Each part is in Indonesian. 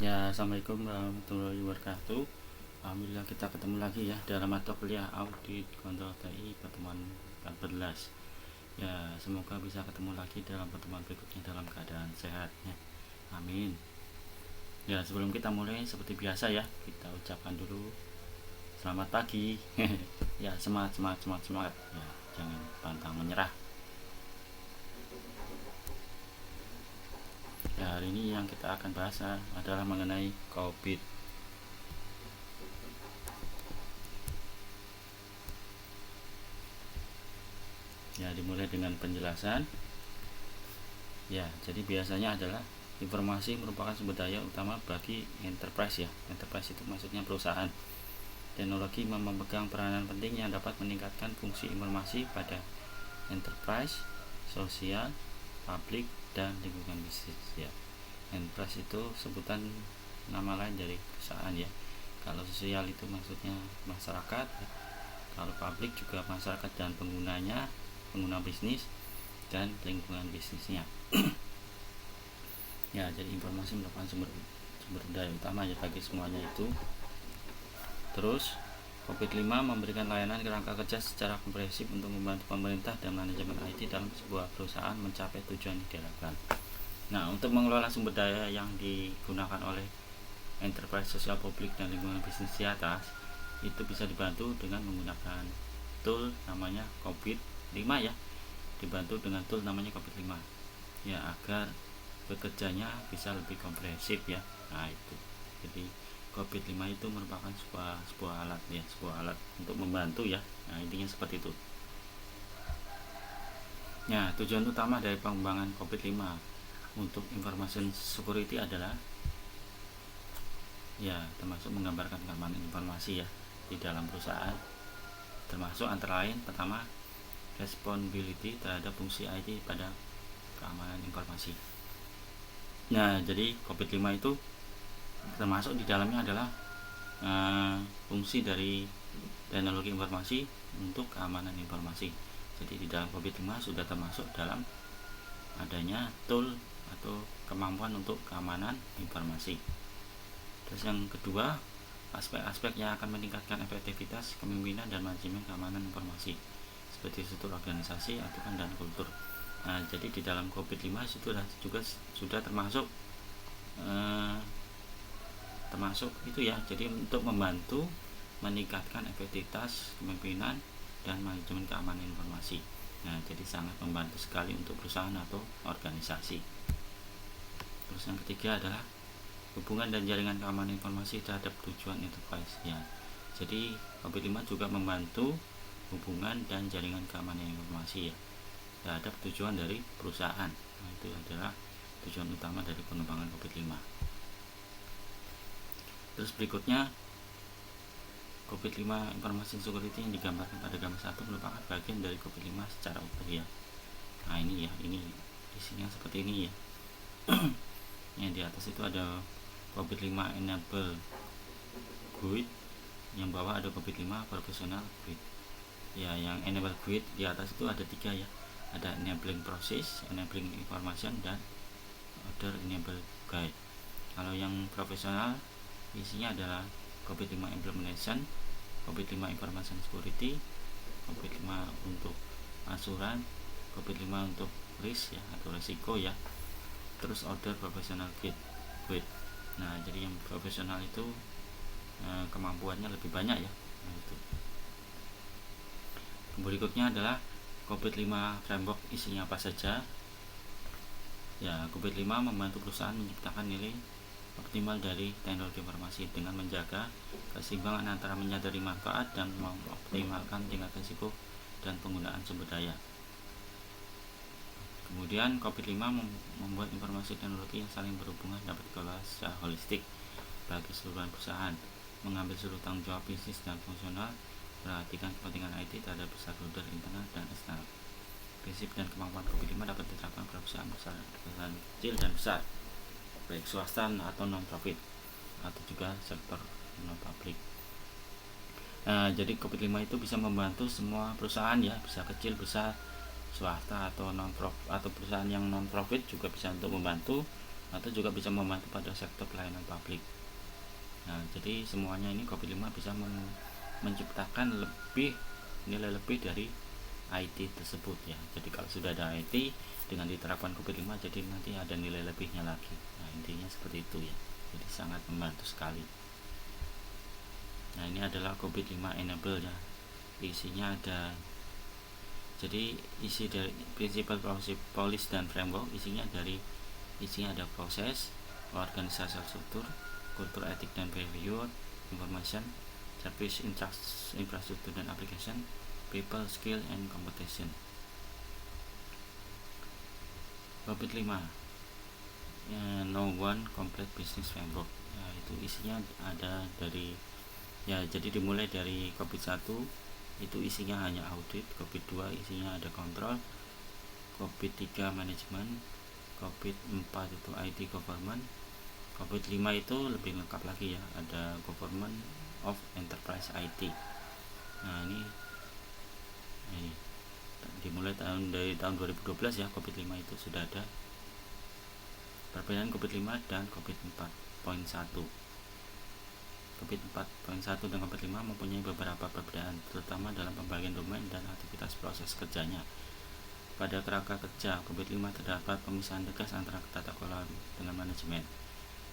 Ya, assalamualaikum warahmatullahi wabarakatuh. Alhamdulillah kita ketemu lagi ya dalam mata kuliah audit kontrol TI pertemuan 14. Ya, semoga bisa ketemu lagi dalam pertemuan berikutnya dalam keadaan sehat ya. Amin. Ya, sebelum kita mulai seperti biasa ya, kita ucapkan dulu selamat pagi. Ya, semangat ya, jangan pantang menyerah. Ya, hari ini yang kita akan bahas adalah mengenai COVID. Ya, dimulai dengan penjelasan. Ya, jadi biasanya adalah informasi merupakan sumber daya utama bagi enterprise ya. Enterprise itu maksudnya perusahaan. Teknologi memegang peranan penting yang dapat meningkatkan fungsi informasi pada enterprise, sosial, publik, dan lingkungan bisnis ya. Enterprise itu sebutan nama lain dari perusahaan ya. Kalau sosial itu maksudnya masyarakat ya. Kalau publik juga masyarakat dan penggunanya, pengguna bisnis dan lingkungan bisnisnya. Ya, jadi informasi merupakan sumber daya utama ya bagi semuanya itu. Terus COVID-5 memberikan layanan kerangka kerja secara komprehensif untuk membantu pemerintah dan manajemen IT dalam sebuah perusahaan mencapai tujuan yang diharapkan. Nah, untuk mengelola sumber daya yang digunakan oleh enterprise sosial publik dan lingkungan bisnis di atas, itu bisa dibantu dengan menggunakan tool namanya COVID-5 ya. Dibantu dengan tool namanya COVID-5 ya, agar bekerjanya bisa lebih komprehensif ya. Nah, itu. Jadi COVID-5 itu merupakan sebuah alat ya, sebuah alat untuk membantu ya. Nah, intinya seperti itu. Nah, tujuan utama dari pengembangan COVID-5 untuk information security adalah ya, termasuk menggambarkan keamanan informasi ya di dalam perusahaan. Termasuk antara lain pertama, responsibility terhadap fungsi IT pada keamanan informasi. Nah, jadi COVID-5 itu termasuk di dalamnya adalah fungsi dari teknologi informasi untuk keamanan informasi. Jadi di dalam COVID-5 sudah termasuk dalam adanya tool atau kemampuan untuk keamanan informasi. Terus yang kedua, aspek-aspek yang akan meningkatkan efektivitas kepemimpinan dan manajemen keamanan informasi seperti struktur organisasi, aturan, dan kultur. Nah, jadi di dalam COVID-5 sudah termasuk itu ya. Jadi untuk membantu meningkatkan efektivitas kepemimpinan dan manajemen keamanan informasi. Nah, jadi sangat membantu sekali untuk perusahaan atau organisasi. Terus yang ketiga adalah hubungan dan jaringan keamanan informasi terhadap tujuan enterprise ya. Jadi COVID-5 juga membantu hubungan dan jaringan keamanan informasi ya terhadap tujuan dari perusahaan. Nah, itu adalah tujuan utama dari pengembangan COVID-5. Terus berikutnya, COVID-5 Information Security yang digambarkan pada gambar 1 merupakan bagian dari COVID-5 secara utuh ya. Nah, ini isinya seperti ini ya. Yang di atas itu ada COVID-5 Enable Guide, yang bawah ada COVID-5 Professional Guide. Ya, yang Enable Guide di atas itu ada 3 ya. Ada Enabling Process, Enabling Information, dan Other Enable Guide. Kalau yang profesional isinya adalah COVID-5 Implementation, COVID-5 Information Security, COVID-5 untuk asuran, COVID-5 untuk risk ya atau resiko ya. Terus Other Professional Guide. Nah, jadi yang profesional itu kemampuannya lebih banyak ya. Nah, itu. Berikutnya adalah COVID-5 Framework, isinya apa saja? Ya, COVID-5 membantu perusahaan menciptakan nilai optimal dari teknologi informasi dengan menjaga keseimbangan antara menyadari manfaat dan mengoptimalkan tingkat risiko dan penggunaan sumber daya. Kemudian COVID-5 membuat informasi teknologi yang saling berhubungan dapat dikelola secara holistik bagi seluruh perusahaan, mengambil seluruh tanggung jawab bisnis dan fungsional, perhatikan kepentingan IT terhadap stakeholder internal dan eksternal. Prinsip dan kemampuan COVID-5 dapat diterapkan pada perusahaan kecil dan besar, baik swasta atau non-profit atau juga sektor non-public. Nah, jadi COVID-5 itu bisa membantu semua perusahaan ya, bisa kecil, besar, swasta atau non-profit, atau perusahaan yang non-profit juga bisa untuk membantu atau juga bisa membantu pada sektor pelayanan publik. Nah, jadi semuanya ini COVID-5 bisa menciptakan nilai lebih dari IT tersebut ya. Jadi kalau sudah ada IT dengan diterapkan COVID-5, jadi nanti ada nilai lebihnya lagi. Nah, intinya seperti itu ya. Jadi sangat membantu sekali. Nah, ini adalah COVID-5 enable ya. Isinya ada, jadi isi dari prinsipal policy dan framework isinya ada proses, organisasi struktur, kultur etik dan behavior, information, service, infrastruktur dan application, people, skill, and competition. COVID-5 ya, no one complete business framework ya, itu isinya ada dari ya, jadi dimulai dari COVID-1 itu isinya hanya audit, COVID-2 isinya ada kontrol, COVID-3 manajemen, COVID-4 itu IT government, COVID-5 itu lebih lengkap lagi ya, ada government of enterprise IT. Nah, ini dimulai dari tahun 2012 ya, COVID-5 itu sudah ada. Perbedaan COVID-5 dan COVID-4.1. COVID 4.1 dan COVID 5 mempunyai beberapa perbedaan, terutama dalam pembagian domain dan aktivitas proses kerjanya. Pada kerangka kerja, COVID 5 terdapat pemisahan tegas antara tata kelola dengan manajemen.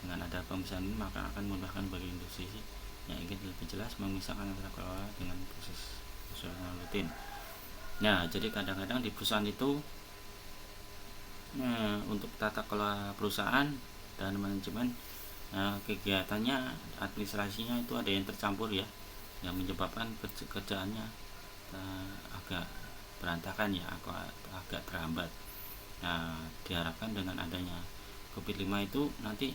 Dengan ada pemisahan ini, maka akan memudahkan bagi industri yang ingin lebih jelas memisahkan antara kelola dengan proses operasional rutin. Nah, jadi kadang-kadang di perusahaan itu untuk tata kelola perusahaan dan manajemen, kegiatannya, administrasinya itu ada yang tercampur ya, yang menyebabkan kerjaannya agak berantakan ya, agak terhambat. Nah, diharapkan dengan adanya COVID-5 itu nanti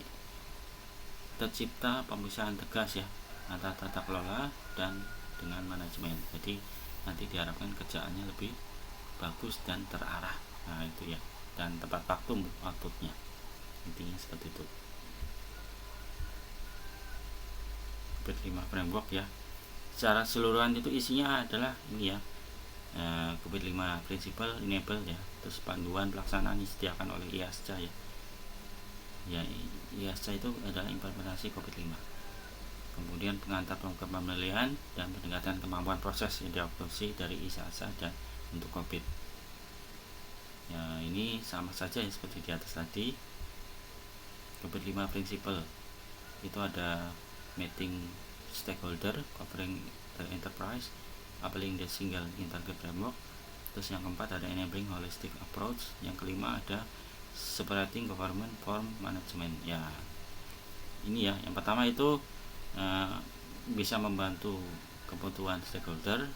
tercipta pemisahan tegas ya antara tata kelola dan dengan manajemen. Jadi nanti diharapkan kerjaannya lebih bagus dan terarah. Nah, itu ya, dan tepat waktu outputnya. Intinya seperti itu. COVID-5 framework ya, secara keseluruhan itu isinya adalah ini ya, COVID-5 principle enable ya, terus panduan pelaksanaan disediakan oleh IASCA ya. Ya, IASCA itu adalah implementasi COVID-5. Kemudian pengantar program pemilihan dan peningkatan kemampuan proses yang diadopsi dari IASCA dan untuk COVID. Ya, ini sama saja ya seperti di atas tadi. COVID-5 principle itu ada meeting stakeholder, covering the enterprise, applying the single target framework. Terus yang keempat ada enabling holistic approach. Yang kelima ada separating government from management. Ya, ini ya, yang pertama itu bisa membantu kebutuhan stakeholder.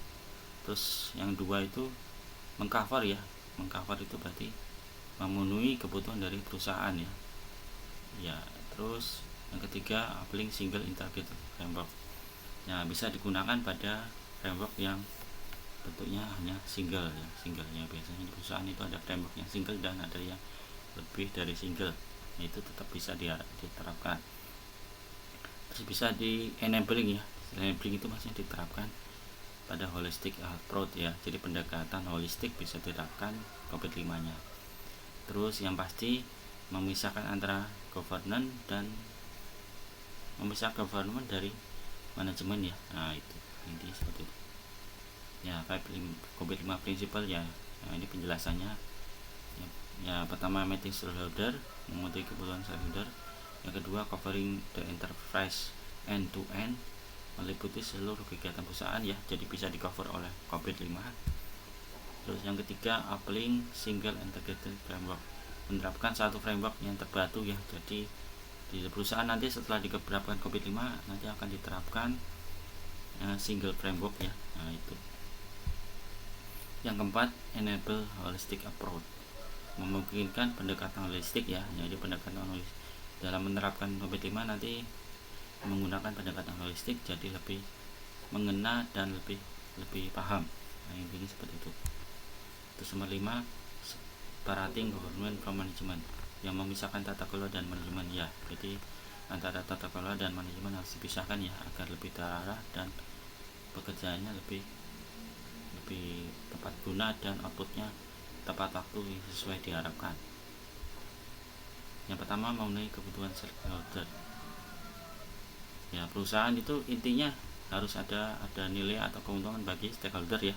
Terus yang dua itu mengcover ya, mengcover itu berarti memenuhi kebutuhan dari perusahaan ya. Ya, terus yang ketiga applying single integrated framework. Ya, bisa digunakan pada framework yang bentuknya hanya single ya, biasanya di perusahaan itu ada framework yang single dan ada yang lebih dari single. Nah, itu tetap bisa diterapkan. Terus bisa di enabling ya, enabling itu maksudnya diterapkan pada holistic approach ya, jadi pendekatan holistik bisa diterapkan COVID-5 nya. Terus yang pasti memisahkan antara governance dan memisahkan government dari manajemen ya. Nah, itu intinya seperti itu ya. COVID-5 principle ya, nah, ini penjelasannya ya. Pertama meeting stakeholder, memenuhi kebutuhan stakeholder. Yang kedua covering the enterprise end to end, meliputi seluruh kegiatan perusahaan ya, jadi bisa di cover oleh COVID-5. Terus yang ketiga applying single integrated framework, menerapkan satu framework yang terpadu ya. Jadi di perusahaan nanti setelah diterapkan COVID-5 nanti akan diterapkan single framework ya. Nah, itu. Yang keempat enable holistic approach, memungkinkan pendekatan holistik ya. Jadi pendekatan holistik dalam menerapkan COVID-5 nanti menggunakan pendekatan holistik, jadi lebih mengena dan lebih paham. Nah, ini seperti itu. Terus nomor 5 separating government from management, yang memisahkan tata kelola dan manajemen ya. Jadi antara tata kelola dan manajemen harus dipisahkan ya, agar lebih terarah dan pekerjaannya lebih tepat guna dan outputnya tepat waktu sesuai diharapkan. Yang pertama memenuhi kebutuhan stakeholder. Ya, perusahaan itu intinya harus ada nilai atau keuntungan bagi stakeholder ya.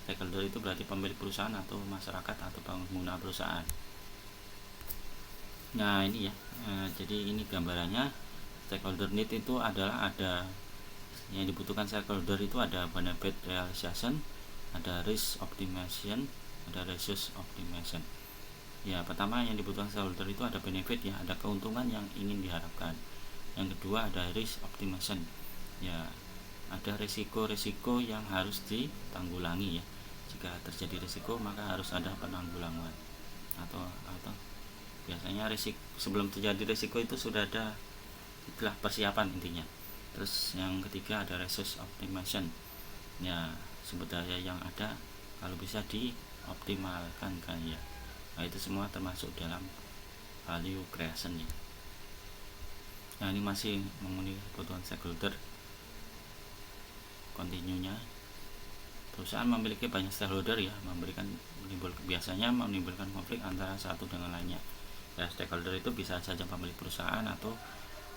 Stakeholder itu berarti pemilik perusahaan atau masyarakat atau pengguna perusahaan. Nah ini ya, jadi ini gambarannya. Stakeholder need itu adalah ada yang dibutuhkan stakeholder itu ada benefit realization, ada risk optimization, ada resource optimization. Ya, pertama yang dibutuhkan stakeholder itu ada benefit ya, ada keuntungan yang ingin diharapkan. Yang kedua ada risk optimization. Ya, ada risiko-risiko yang harus ditanggulangi ya. Jika terjadi risiko maka harus ada penanggulangan atau biasanya sebelum terjadi risiko itu sudah ada itulah persiapan intinya. Terus yang ketiga ada resource optimization. Ya, sumber daya yang ada kalau bisa dioptimalkan kan ya. Nah, itu semua termasuk dalam value creation ya. Nah, ini masih memenuhi kebutuhan stakeholder. Kontinunya perusahaan memiliki banyak stakeholder ya, biasanya menimbulkan konflik antara satu dengan lainnya. Ya, stakeholder itu bisa saja pemilik perusahaan atau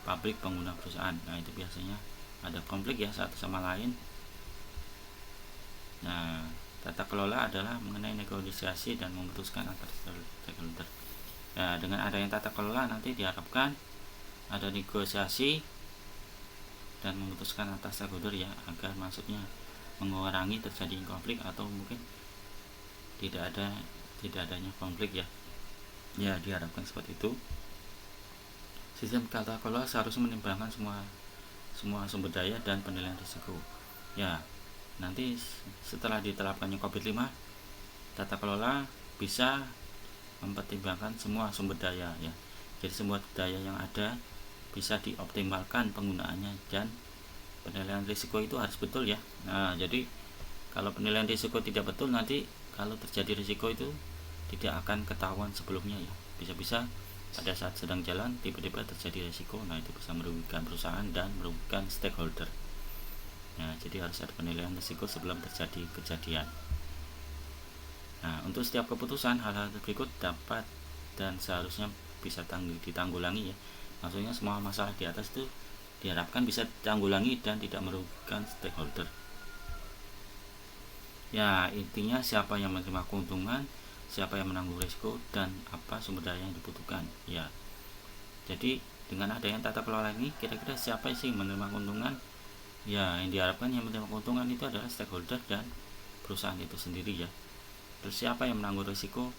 publik pengguna perusahaan. Nah, itu biasanya ada konflik ya satu sama lain. Nah, tata kelola adalah mengenai negosiasi dan memutuskan antar stakeholder. Nah, dengan adanya tata kelola nanti diharapkan ada negosiasi dan memutuskan antar stakeholder ya, agar maksudnya mengurangi terjadi konflik atau mungkin tidak adanya konflik ya. Ya, diharapkan seperti itu. Sistem tata kelola seharusnya menimbangkan semua sumber daya dan penilaian risiko. Ya, nanti setelah diterapkannya COVID-5, tata kelola bisa mempertimbangkan semua sumber daya ya. Jadi semua daya yang ada bisa dioptimalkan penggunaannya dan penilaian risiko itu harus betul ya. Nah, jadi kalau penilaian risiko tidak betul, nanti kalau terjadi risiko itu tidak akan ketahuan sebelumnya ya. Bisa-bisa pada saat sedang jalan tiba-tiba terjadi risiko. Nah, itu bisa merugikan perusahaan dan merugikan stakeholder. Nah, jadi harus ada penilaian risiko sebelum terjadi kejadian. Nah, untuk setiap keputusan hal-hal berikut dapat dan seharusnya bisa ditanggulangi ya. Maksudnya semua masalah di atas itu diharapkan bisa ditanggulangi dan tidak merugikan stakeholder. Ya, intinya siapa yang menerima keuntungan, siapa yang menanggung risiko, dan apa sumber daya yang dibutuhkan ya. Jadi dengan adanya tata kelola ini, kira-kira siapa sih yang menerima keuntungan? Ya, yang diharapkan yang menerima keuntungan itu adalah stakeholder dan perusahaan itu sendiri ya. Terus siapa yang menanggung risiko?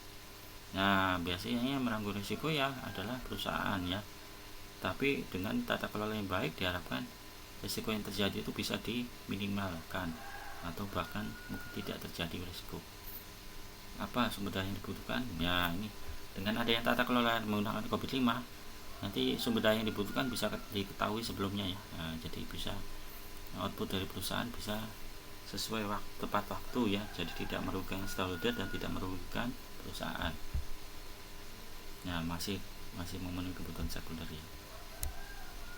Nah, biasanya yang menanggung risiko ya adalah perusahaan ya. Tapi dengan tata kelola yang baik diharapkan risiko yang terjadi itu bisa diminimalkan atau bahkan mungkin tidak terjadi risiko. Apa sumber daya yang dibutuhkan? Ya, ini dengan adanya tata kelola menggunakan COVID-5, nanti sumber daya yang dibutuhkan bisa diketahui sebelumnya ya. Nah, jadi bisa output dari perusahaan bisa sesuai tepat waktu ya. Jadi tidak merugikan stakeholder dan tidak merugikan perusahaan. Nah, masih memenuhi kebutuhan stakeholder ya.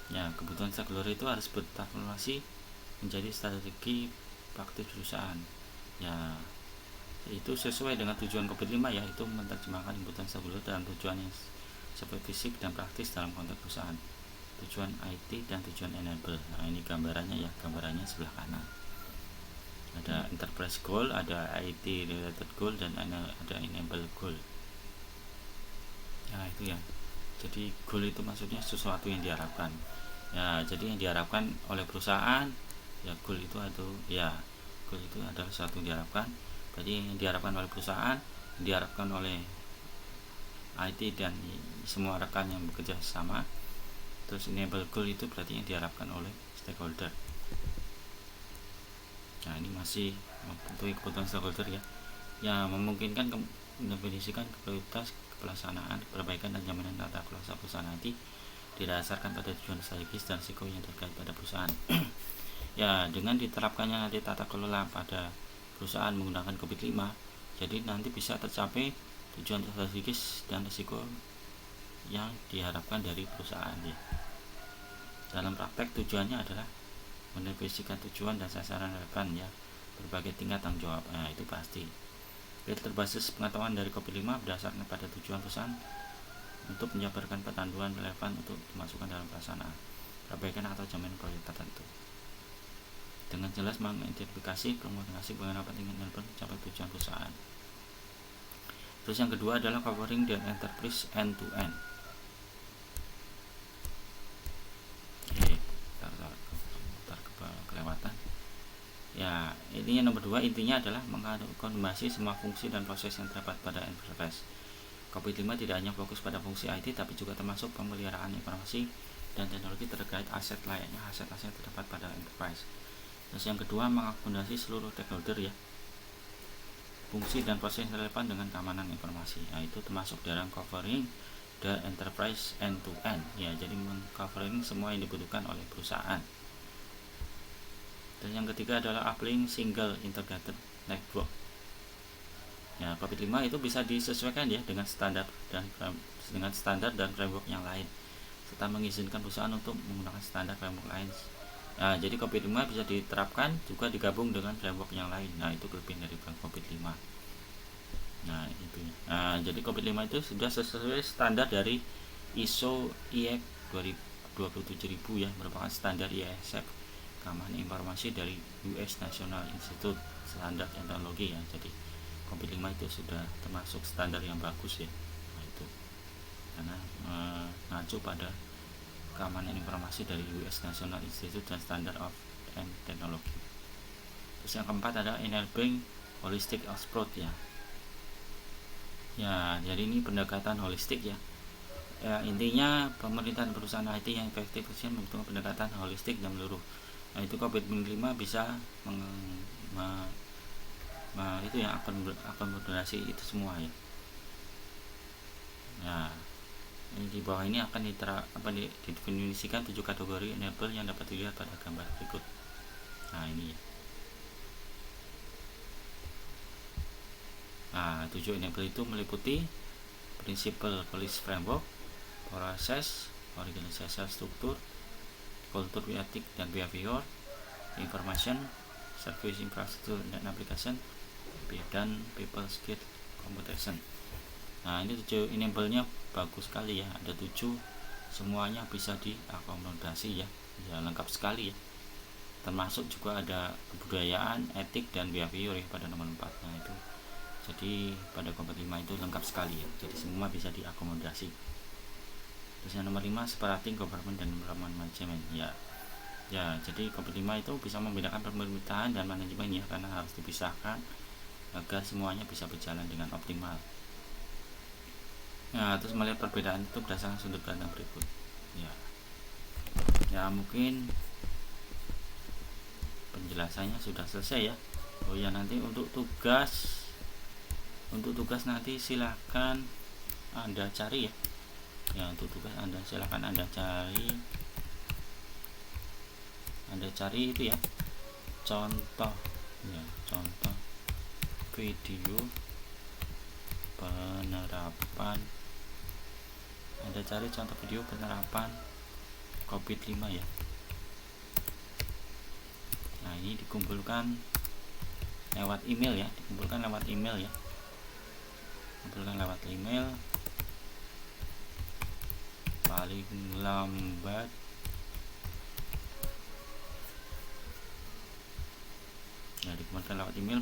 Ya, kebutuhan stakeholder itu harus bertransformasi menjadi strategi praktis perusahaan. Ya, itu sesuai dengan tujuan COVID-5 ya, itu menerjemahkan kebutuhan stakeholder dalam tujuan yang seperti fisik dan praktis dalam konteks perusahaan, tujuan IT dan tujuan enable. Nah, ini gambarannya ya, gambarannya sebelah kanan. Ada enterprise goal, ada IT related goal, dan ada enable goal. Nah, itu ya. Jadi goal itu maksudnya sesuatu yang diharapkan. Ya, jadi yang diharapkan oleh perusahaan ya, goal itu adalah sesuatu yang diharapkan. Jadi yang diharapkan oleh perusahaan, diharapkan oleh IT dan semua rekan yang bekerja sama. Terus enable goal itu berarti yang diharapkan oleh stakeholder. Nah, ini masih membentuk kebutuhan stakeholder ya, yang memungkinkan mendefinisikan prioritas pelaksanaan, perbaikan dan jaminan tata kelola perusahaan nanti didasarkan pada tujuan strategis dan risiko yang terkait pada perusahaan. Ya, dengan diterapkannya nanti tata kelola pada perusahaan menggunakan COVID-5, jadi nanti bisa tercapai tujuan strategis dan risiko yang diharapkan dari perusahaan ya. Dalam praktek tujuannya adalah mendefinisikan tujuan dan sasaran relevan ya, berbagai tingkat tanggung jawab. Nah, itu pasti. Berbasis pengetahuan dari COVID-5 berdasarkan pada tujuan perusahaan untuk menjabarkan petanduan relevan untuk dimasukkan dalam pelaksanaan perbaikan atau jaminan proyek tertentu. Dengan jelas mengidentifikasi komunikasi pengenal penting enabler mencapai tujuan perusahaan. Terus yang kedua adalah covering the enterprise end to end. Kelewatan. Ya, ini yang nomor 2 intinya adalah mengkombinasi semua fungsi dan proses yang terdapat pada enterprise. COVID-5 tidak hanya fokus pada fungsi IT tapi juga termasuk pemeliharaan informasi dan teknologi terkait aset layaknya aset-aset terdapat pada enterprise. Terus yang kedua mengakomodasi seluruh stakeholder ya, fungsi dan proses yang relevan dengan keamanan informasi. Nah, itu termasuk dalam covering the enterprise end to end ya, jadi mengcovering semua yang dibutuhkan oleh perusahaan. Dan yang ketiga adalah uplink single integrated network. Ya, COVID-5 itu bisa disesuaikan ya dengan standar dan framework yang lain, serta mengizinkan perusahaan untuk menggunakan standar framework lain. Nah, jadi COVID-5 bisa diterapkan juga digabung dengan framework yang lain. Nah, itu kelebihan dari COVID-5. Nah, itu. Nah, jadi COVID-5 itu sudah sesuai standar dari ISO IEC 27000 ya, merupakan standar ISF keamanan informasi dari US National Institute Standard Teknologi ya. Jadi COVID-5 itu sudah termasuk standar yang bagus ya. Nah, itu karena mengacu pada keamanan informasi dari US National Institute dan Standard of Technology. Terus yang keempat adalah enabling holistic approach ya. Ya, jadi ini pendekatan holistik ya. Ya, intinya pemerintahan perusahaan IT yang efektif membutuhkan pendekatan holistik dan menyeluruh. Nah, itu COVID-5 bisa itu yang akomodasi itu semua ya. Nah, ini di bawah ini akan didefinisikan 7 kategori enabler yang dapat dilihat pada gambar berikut. Nah, ini ya. Nah, 7 enabler itu meliputi Principle Policy Framework, proses, organizational struktur, kultur etik dan behavior, information, service infrastructure dan application, dan people skill computation. Nah, ini 7 enabler-nya bagus sekali ya, ada 7, semuanya bisa diakomodasi ya, ya lengkap sekali ya, termasuk juga ada kebudayaan, etik dan behavior ya pada nomor 4. Nah, itu jadi pada COVID-5 itu lengkap sekali ya, jadi semua bisa diakomodasi. Terus yang nomor 5 separating government dan environment management ya. Ya, jadi COVID-5 itu bisa membedakan pemerintahan dan manajemen ya, karena harus dipisahkan agar semuanya bisa berjalan dengan optimal. Nah, terus melihat perbedaan itu berdasarkan sudut pandang berikut. Ya, mungkin penjelasannya sudah selesai ya. Oh ya, nanti untuk tugas nanti silahkan Anda cari ya. Ya, untuk tugas silahkan Anda cari itu ya, contoh video penerapan, Anda cari contoh video penerapan COVID-5 ya. Nah, ini dikumpulkan lewat email ya,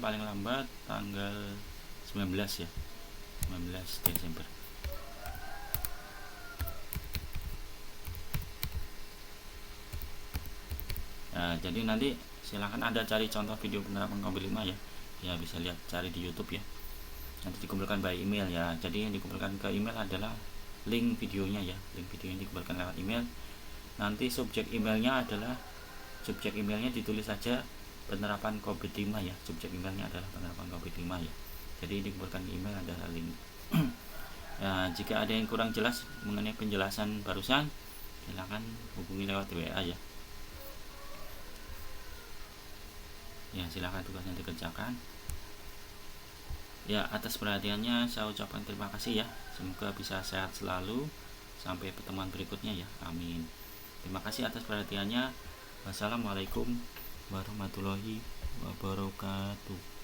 paling lambat tanggal 19 ya, 19 Desember. Nah, jadi nanti silahkan Anda cari contoh video penerapan COVID-5 ya. Ya, bisa lihat cari di YouTube ya. Nanti dikumpulkan by email ya. Jadi yang dikumpulkan ke email adalah link videonya ya. Link videonya dikumpulkan lewat email. Nanti subjek emailnya ditulis saja penerapan COVID-5 ya. Subjek emailnya adalah penerapan COVID-5 ya. Jadi dikumpulkan di email adalah link. Ya, jika ada yang kurang jelas mengenai penjelasan barusan, silakan hubungi lewat WA ya. Ya, silakan tugasnya dikerjakan. Ya, atas perhatiannya saya ucapkan terima kasih ya. Semoga bisa sehat selalu sampai pertemuan berikutnya ya. Amin. Terima kasih atas perhatiannya. Wassalamualaikum warahmatullahi wabarakatuh.